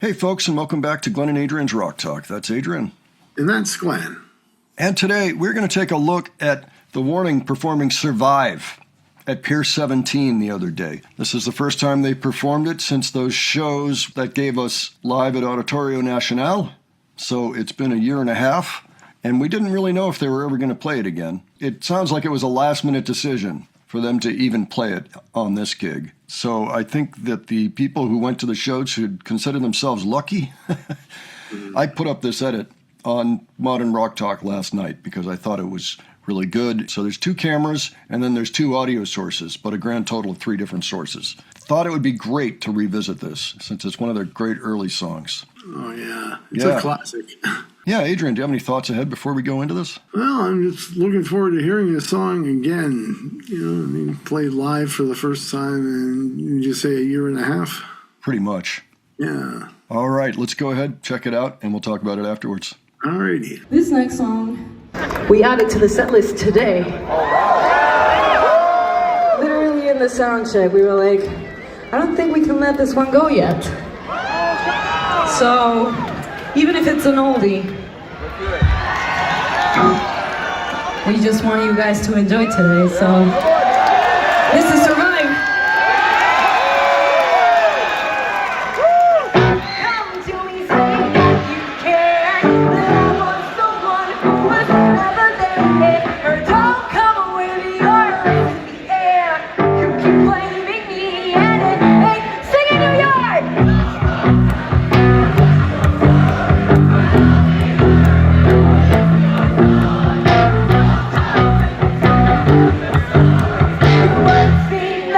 Hey folks, and welcome back to Glenn and Adrian's Rock Talk. That's Adrian. And that's Glenn. And today we're going to take a look at The Warning performing Survive at Pier 17 the other day. This is the first time they performed it since those shows that gave us live at Auditorio Nacional. So it's been a year and a half, and we didn't really know if they were ever going to play it again. It sounds like it was a last-minute decision for them to even play it on this gig. So I think that the people who went to the show should consider themselves lucky. I put up this edit on Modern Rock Talk last night because I thought it was really good. So there's 2 cameras and then there's 2 audio sources, but a grand total of 3 different sources. Thought it would be great to revisit this since it's one of their great early songs. Oh, yeah. It's a classic. Yeah, Adrian, do you have any thoughts ahead before we go into this? Well, I'm just looking forward to hearing the song again. You know, I mean, played live for the first time in, you just say, a year and a half? Pretty much. Yeah. All right, let's go ahead, check it out, and we'll talk about it afterwards. All righty. This next song, we added to the set list today. literally in the sound check, we were like, I don't think we can let this one go yet. So, even if it's an oldie, we just want you guys to enjoy today. So, this is Survive. See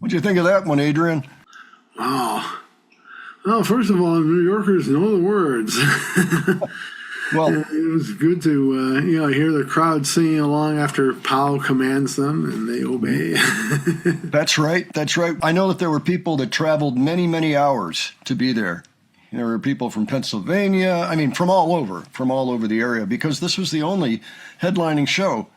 What'd you think of that one, Adrian? Wow. Well, first of all, New Yorkers know the words. Well, it was good to hear the crowd singing along after Powell commands them and they obey. that's right. That's right. I know that there were people that traveled many, many hours to be there. There were people from Pennsylvania, from all over the area, because this was the only headlining show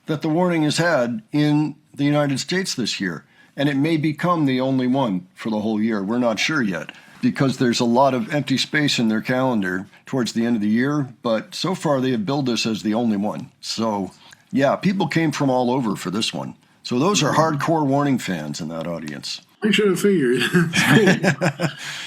that the Warning has had in the United States this year. And it may become the only one for the whole year. We're not sure yet, because there's a lot of empty space in their calendar towards the end of the year. But so far, they have billed this as the only one. So, yeah, people came from all over for this one. So those are hardcore Warning fans in that audience. I should have figured.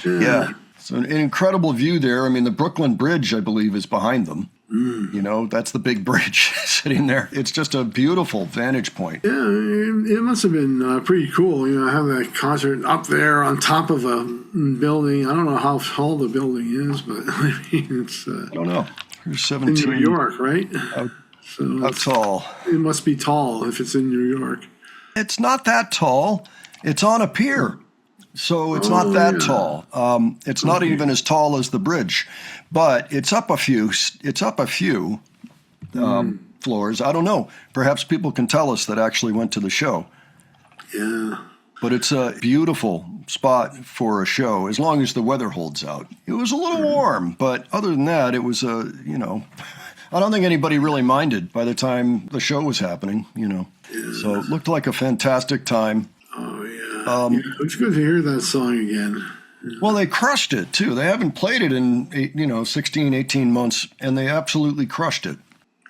Yeah. So an incredible view there. The Brooklyn Bridge, I believe, is behind them. That's the big bridge sitting there. It's just a beautiful vantage point. Yeah, it must have been pretty cool, have that concert up there on top of a building. I don't know how tall the building is, but it's... I don't know. Here's 17. In New York, right? How tall? It must be tall if it's in New York. It's not that tall. It's on a pier. So it's not that tall. It's not even as tall as the bridge, but it's up a few. Floors. I don't know. Perhaps people can tell us that actually went to the show. Yeah. But it's a beautiful spot for a show, as long as the weather holds out. It was a little warm, but other than that, it was I don't think anybody really minded by the time the show was happening. Yeah. So it looked like a fantastic time. Oh yeah. It's good to hear that song again. Well, they crushed it, too. They haven't played it in, 16, 18 months, and they absolutely crushed it.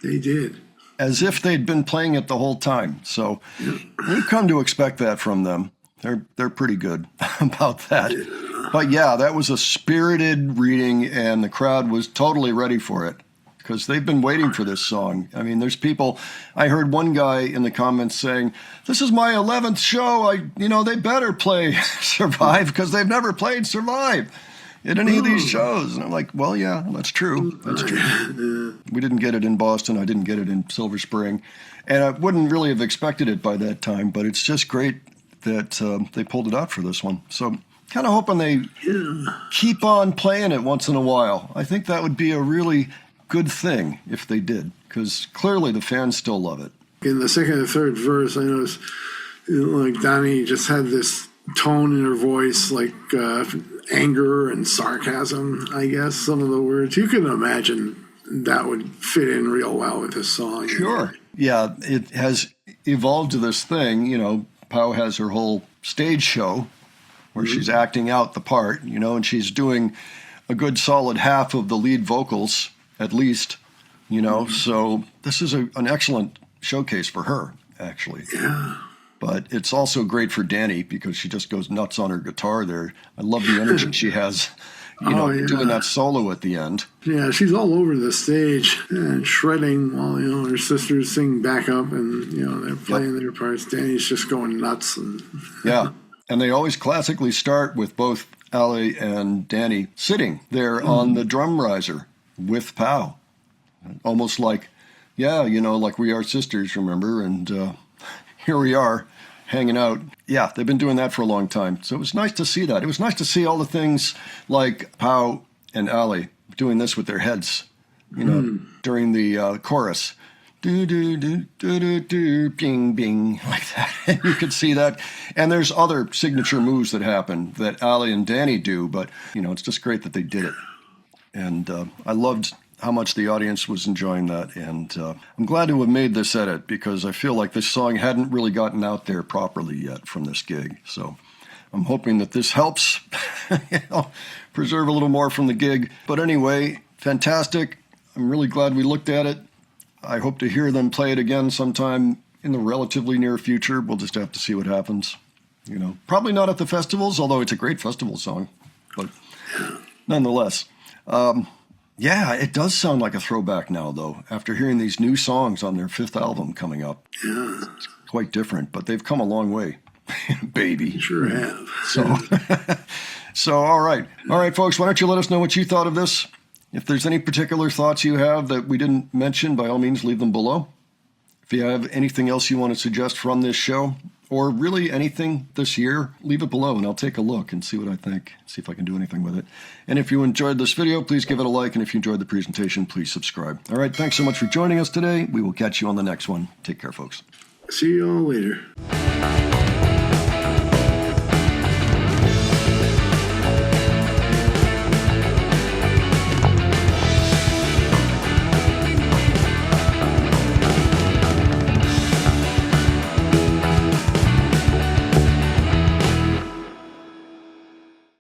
They did. As if they'd been playing it the whole time. So we've come to expect that from them. They're pretty good about that. Yeah. But, yeah, that was a spirited reading, and the crowd was totally ready for it, because they've been waiting for this song. There's people. I heard one guy in the comments saying, "This is my 11th show. They better play Survive, because they've never played Survive at any of these shows." And I'm like, well, yeah, that's true. That's true. We didn't get it in Boston. I didn't get it in Silver Spring. And I wouldn't really have expected it by that time, but it's just great that they pulled it out for this one. So kind of hoping they keep on playing it once in a while. I think that would be a really good thing if they did, because clearly the fans still love it. In the second and third verse, I noticed like Donnie just had this tone in her voice, like anger and sarcasm, I guess, some of the words. You can imagine that would fit in real well with this song. Sure. Yeah, it has evolved to this thing. Pau has her whole stage show where she's acting out the part, and she's doing a good solid half of the lead vocals, at least, So this is an excellent showcase for her, actually. Yeah. But it's also great for Danny, because she just goes nuts on her guitar there. I love the energy she has, doing that solo at the end. Yeah, she's all over the stage and shredding while, her sisters sing back up and, they're playing their parts. Danny's just going nuts. Yeah, and they always classically start with both Ali and Danny sitting there on the drum riser with Pau. Almost like, like we are sisters, remember? And here we are hanging out. Yeah, they've been doing that for a long time. So it was nice to see that. It was nice to see all the things like Pau and Ali doing this with their heads, during the chorus. Do, do, do, do, do, do, bing, bing, like that. And you could see that. And there's other signature moves that happen that Ali and Danny do, but, it's just great that they did it. And I loved how much the audience was enjoying that. And I'm glad to have made this edit, because I feel like this song hadn't really gotten out there properly yet from this gig. So I'm hoping that this helps preserve a little more from the gig. But anyway, fantastic. I'm really glad we looked at it. I hope to hear them play it again sometime in the relatively near future. We'll just have to see what happens. Probably not at the festivals, although it's a great festival song. But nonetheless, yeah, it does sound like a throwback now, though, after hearing these new songs on their 5th album coming up. Yeah. It's quite different, but they've come a long way, baby. Sure have. So, all right. All right, folks, why don't you let us know what you thought of this? If there's any particular thoughts you have that we didn't mention, by all means, leave them below. If you have anything else you want to suggest from this show, or really anything this year, leave it below and I'll take a look and see what I think, see if I can do anything with it. And if you enjoyed this video, please give it a like. And if you enjoyed the presentation, please subscribe. All right, thanks so much for joining us today. We will catch you on the next one. Take care, folks. See you all later.